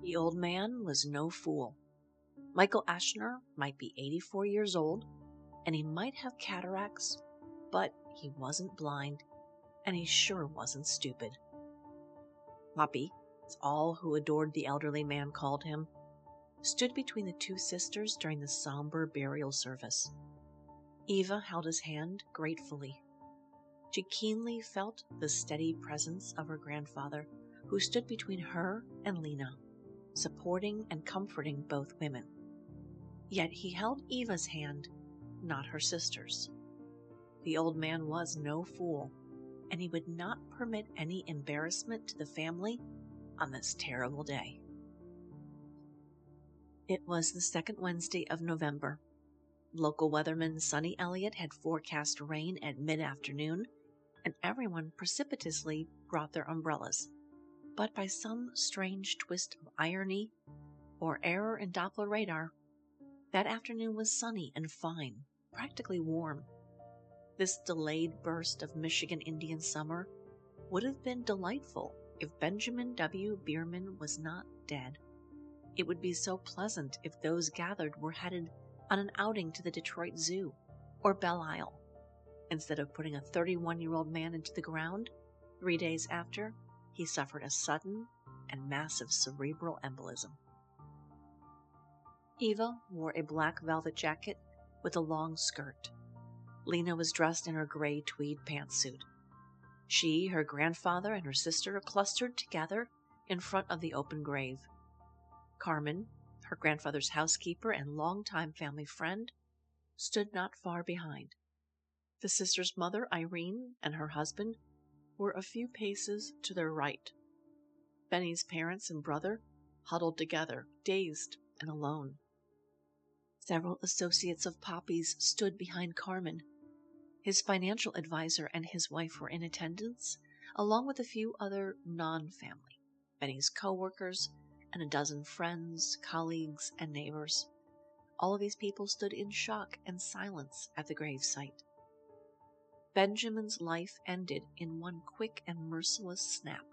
The old man was no fool. Michael Ashner might be 84 years old, and he might have cataracts, but he wasn't blind, and he sure wasn't stupid. Poppy, as all who adored the elderly man called him, stood between the two sisters during the somber burial service. Eva held his hand gratefully. She keenly felt the steady presence of her grandfather, who stood between her and Lena, supporting and comforting both women. Yet he held Eva's hand, not her sister's. The old man was no fool, and he would not permit any embarrassment to the family on this terrible day. It was the second Wednesday of November. Local weatherman Sonny Elliott had forecast rain at mid-afternoon, and everyone precipitously brought their umbrellas. But by some strange twist of irony or error in Doppler radar, that afternoon was sunny and fine, practically warm. This delayed burst of Michigan Indian summer would have been delightful if Benjamin W. Bierman was not dead. It would be so pleasant if those gathered were headed on an outing to the Detroit Zoo or Belle Isle, instead of putting a 31-year-old man into the ground 3 days after he suffered a sudden and massive cerebral embolism. Eva wore a black velvet jacket with a long skirt. Lena was dressed in her gray tweed pantsuit. She, her grandfather, and her sister clustered together in front of the open grave. Carmen, her grandfather's housekeeper and longtime family friend, stood not far behind. The sister's mother, Irene, and her husband were a few paces to their right. Benny's parents and brother huddled together, dazed and alone. Several associates of Poppy's stood behind Carmen. His financial advisor and his wife were in attendance, along with a few other non-family, Benny's co-workers, and a dozen friends, colleagues, and neighbors. All of these people stood in shock and silence at the gravesite. Benjamin's life ended in one quick and merciless snap.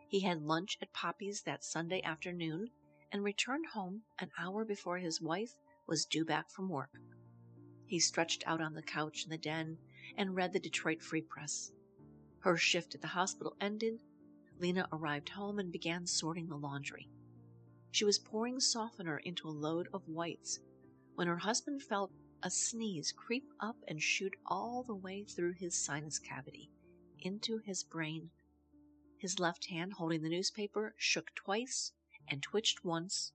He had lunch at Poppy's that Sunday afternoon and returned home an hour before his wife was due back from work. He stretched out on the couch in the den and read the Detroit Free Press. Her shift at the hospital ended. Lena arrived home and began sorting the laundry. She was pouring softener into a load of whites when her husband felt a sneeze creep up and shoot all the way through his sinus cavity into his brain. His left hand, holding the newspaper, shook twice and twitched once,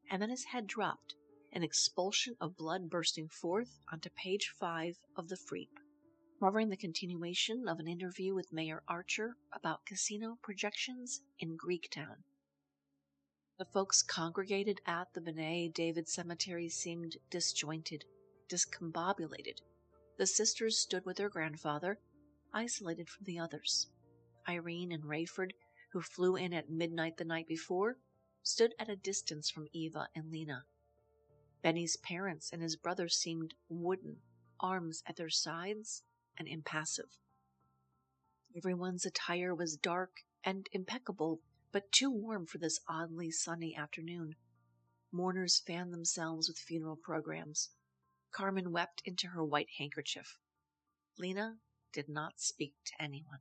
and then his head dropped, an expulsion of blood bursting forth onto page 5 of the Freep, covering the continuation of an interview with Mayor Archer about casino projections in Greektown. The folks congregated at the B'nai David Cemetery seemed disjointed, discombobulated. The sisters stood with their grandfather, isolated from the others. Irene and Rayford, who flew in at midnight the night before, stood at a distance from Eva and Lena. Benny's parents and his brother seemed wooden, arms at their sides, and impassive. Everyone's attire was dark and impeccable, but too warm for this oddly sunny afternoon. Mourners fanned themselves with funeral programs. Carmen wept into her white handkerchief. Lena did not speak to anyone.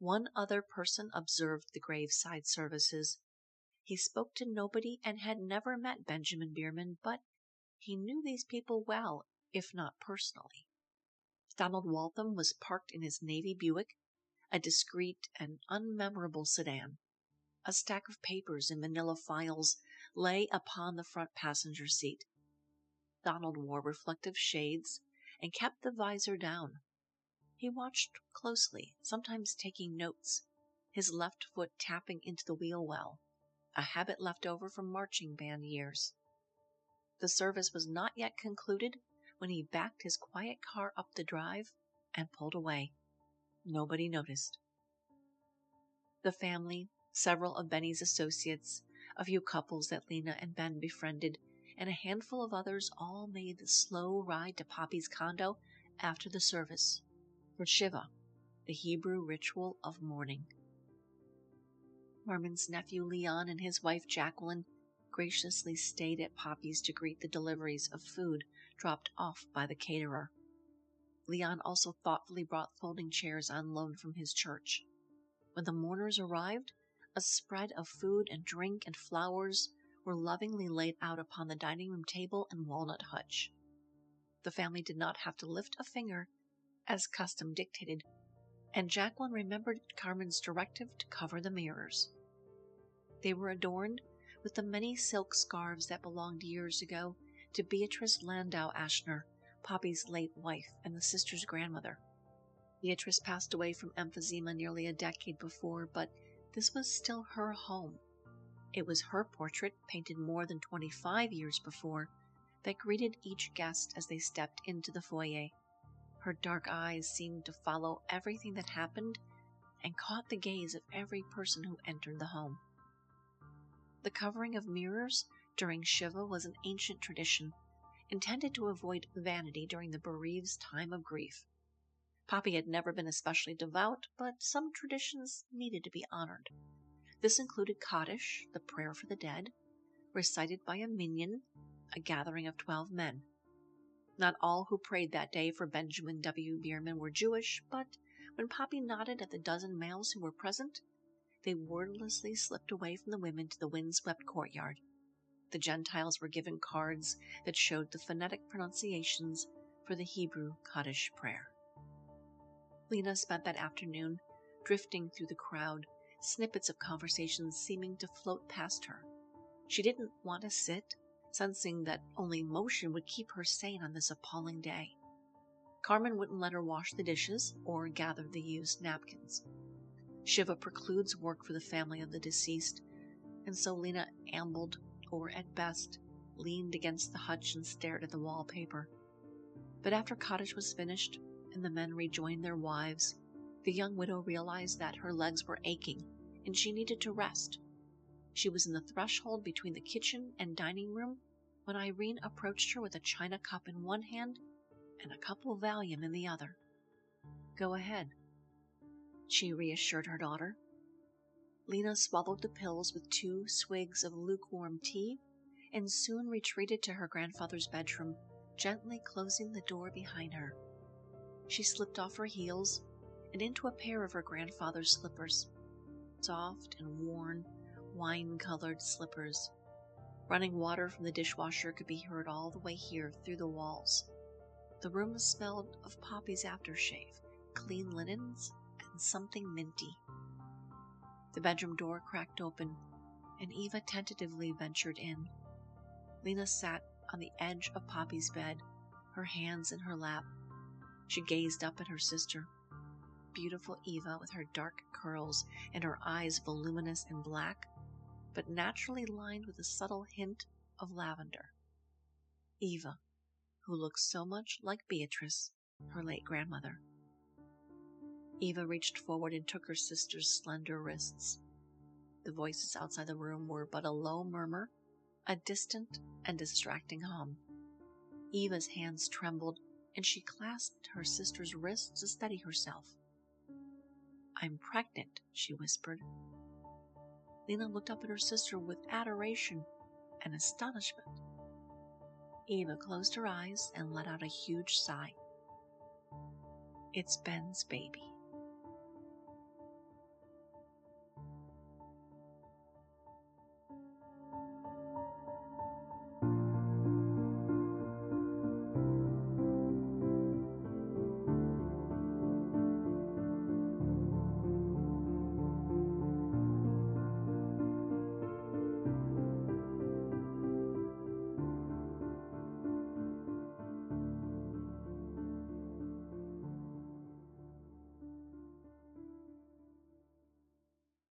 One other person observed the graveside services. He spoke to nobody and had never met Benjamin Bierman, but he knew these people well, if not personally. Donald Waltham was parked in his Navy Buick, a discreet and unmemorable sedan. A stack of papers in manila files lay upon the front passenger seat. Donald wore reflective shades and kept the visor down. He watched closely, sometimes taking notes, his left foot tapping into the wheel well, a habit left over from marching band years. The service was not yet concluded when he backed his quiet car up the drive and pulled away. Nobody noticed. The family, several of Benny's associates, a few couples that Lena and Ben befriended, and a handful of others all made the slow ride to Poppy's condo after the service for Shiva, the Hebrew ritual of mourning. Carmen's nephew Leon and his wife Jacqueline graciously stayed at Poppy's to greet the deliveries of food dropped off by the caterer. Leon also thoughtfully brought folding chairs on loan from his church. When the mourners arrived, a spread of food and drink and flowers were lovingly laid out upon the dining room table and walnut hutch. The family did not have to lift a finger, as custom dictated, and Jacqueline remembered Carmen's directive to cover the mirrors. They were adorned with the many silk scarves that belonged years ago to Beatrice Landau Aschner, Poppy's late wife and the sister's grandmother. Beatrice passed away from emphysema nearly a decade before, but this was still her home. It was her portrait, painted more than 25 years before, that greeted each guest as they stepped into the foyer. Her dark eyes seemed to follow everything that happened and caught the gaze of every person who entered the home. The covering of mirrors during Shiva was an ancient tradition, intended to avoid vanity during the bereaved's time of grief. Poppy had never been especially devout, but some traditions needed to be honored. This included Kaddish, the prayer for the dead, recited by a minyan, a gathering of 12 men. Not all who prayed that day for Benjamin W. Bierman were Jewish, but when Poppy nodded at the dozen males who were present, they wordlessly slipped away from the women to the windswept courtyard. The Gentiles were given cards that showed the phonetic pronunciations for the Hebrew Kaddish prayer. Lena spent that afternoon drifting through the crowd, snippets of conversations seeming to float past her. She didn't want to sit, sensing that only motion would keep her sane on this appalling day. Carmen wouldn't let her wash the dishes or gather the used napkins. Shiva precludes work for the family of the deceased, and so Lena ambled, or at best, leaned against the hutch and stared at the wallpaper. But after Kaddish was finished, and the men rejoined their wives, the young widow realized that her legs were aching, and she needed to rest. She was in the threshold between the kitchen and dining room when Irene approached her with a china cup in one hand and a cup of Valium in the other. "Go ahead," she reassured her daughter. Lena swallowed the pills with 2 swigs of lukewarm tea and soon retreated to her grandfather's bedroom, gently closing the door behind her. She slipped off her heels and into a pair of her grandfather's slippers, soft and worn, wine-colored slippers. Running water from the dishwasher could be heard all the way here through the walls. The room smelled of Poppy's aftershave, clean linens, and something minty. The bedroom door cracked open, and Eva tentatively ventured in. Lena sat on the edge of Poppy's bed, her hands in her lap. She gazed up at her sister, beautiful Eva with her dark curls and her eyes voluminous and black, but naturally lined with a subtle hint of lavender. Eva, who looked so much like Beatrice, her late grandmother. Eva reached forward and took her sister's slender wrists. The voices outside the room were but a low murmur, a distant and distracting hum. Eva's hands trembled, and she clasped her sister's wrist to steady herself. "I'm pregnant," she whispered. Lena looked up at her sister with adoration and astonishment. Eva closed her eyes and let out a huge sigh. "It's Ben's baby."